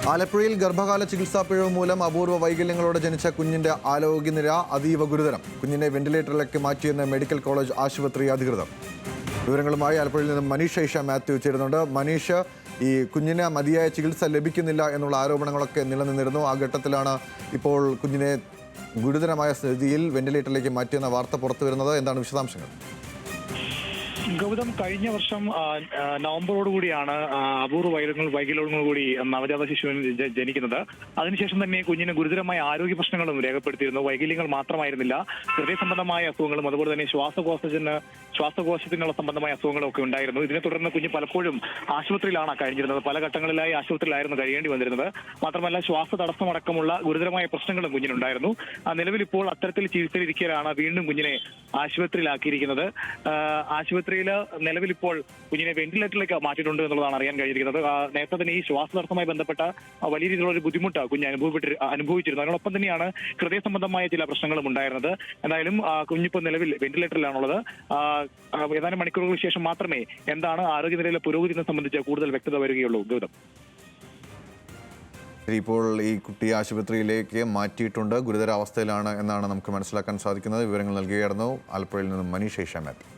ആലപ്പുഴയിൽ ഗർഭകാല ചികിത്സാ പിഴവ് മൂലം അപൂർവ വൈകല്യങ്ങളോടെ ജനിച്ച കുഞ്ഞിന്റെ ആരോഗ്യനില അതീവ ഗുരുതരം. കുഞ്ഞിനെ വെന്റിലേറ്ററിലേക്ക് മാറ്റിയെന്ന് മെഡിക്കൽ കോളേജ് ആശുപത്രി അധികൃതർ. വിവരങ്ങളുമായി ആലപ്പുഴയിൽ നിന്നും മനീഷ് ഐഷ മാത്യു ചേരുന്നുണ്ട്. മനീഷ്, ഈ കുഞ്ഞിന് മതിയായ ചികിത്സ ലഭിക്കുന്നില്ല എന്നുള്ള ആരോപണങ്ങളൊക്കെ നിലനിന്നിരുന്നു. ആ ഘട്ടത്തിലാണ് ഇപ്പോൾ കുഞ്ഞിനെ ഗുരുതരമായ സ്ഥിതിയിൽ വെന്റിലേറ്ററിലേക്ക് മാറ്റിയെന്ന വാർത്ത പുറത്തു വരുന്നത്. എന്താണ് വിശദാംശങ്ങൾ? ഗൗതം, കഴിഞ്ഞ വർഷം നവംബറോടുകൂടിയാണ് അപൂർവ വൈകല്യങ്ങളോടുകൂടി നവജാത ശിശുവിന് ജനിക്കുന്നത്. അതിനുശേഷം തന്നെ കുഞ്ഞിന് ഗുരുതരമായ ആരോഗ്യ പ്രശ്നങ്ങളും രേഖപ്പെടുത്തിയിരുന്നു. വൈകല്യങ്ങൾ മാത്രമായിരുന്നില്ല, ഹൃദയ സംബന്ധമായ അസുഖങ്ങളും അതുപോലെ തന്നെ ശ്വാസകോശത്തിനുള്ള സംബന്ധമായ അസുഖങ്ങളും ഒക്കെ ഉണ്ടായിരുന്നു. ഇതിനെ തുടർന്ന് കുഞ്ഞ് പലപ്പോഴും ആശുപത്രിയിലാണ് കഴിഞ്ഞിരുന്നത്. പല ഘട്ടങ്ങളിലായി ആശുപത്രിയിലായിരുന്നു കഴിയേണ്ടി വന്നിരുന്നത്. മാത്രമല്ല ശ്വാസതടസ്സമടക്കമുള്ള ഗുരുതരമായ പ്രശ്നങ്ങളും കുഞ്ഞിനുണ്ടായിരുന്നു. നിലവിൽ ഇപ്പോൾ അത്തരത്തിൽ ചികിത്സയിലിരിക്കലാണ് വീണ്ടും കുഞ്ഞിനെ ആശുപത്രിയിലാക്കിയിരിക്കുന്നത്. ആശുപത്രിയിൽ നിലവിൽ ഇപ്പോൾ കുഞ്ഞിനെ വെന്റിലേറ്ററിലേക്ക് മാറ്റിയിട്ടുണ്ട് എന്നുള്ളതാണ് അറിയാൻ കഴിഞ്ഞിരിക്കുന്നത്. നേരത്തെ തന്നെ ഈ ശ്വാസതടസ്സവുമായി ബന്ധപ്പെട്ട വലിയ രീതിയിലുള്ള ഒരു ബുദ്ധിമുട്ട് കുഞ്ഞ് അനുഭവിച്ചിരുന്നു. അതിനോടൊപ്പം തന്നെയാണ് ഹൃദയ സംബന്ധമായ ചില പ്രശ്നങ്ങളും ഉണ്ടായിരുന്നത്. എന്തായാലും കുഞ്ഞിപ്പോൾ നിലവിൽ വെന്റിലേറ്ററിലാണുള്ളത്. ഏതാനും മണിക്കൂറുകൾക്ക് ശേഷം മാത്രമേ എന്താണ് ആരോഗ്യനിലയിലെ പുരോഗതിയെ സംബന്ധിച്ച് കൂടുതൽ വ്യക്തത വരികയുള്ളൂ. ഗൗതം, ഇപ്പോൾ ഈ കുട്ടിയെ ആശുപത്രിയിലേക്ക് മാറ്റിയിട്ടുണ്ട്. ഗുരുതരാവസ്ഥയിലാണ് എന്നാണ് നമുക്ക് മനസ്സിലാക്കാൻ സാധിക്കുന്നത്. വിവരങ്ങൾ നൽകുകയായിരുന്നു ആലപ്പുഴയിൽ നിന്നും മനീഷ് ഐഷ മാത്യു.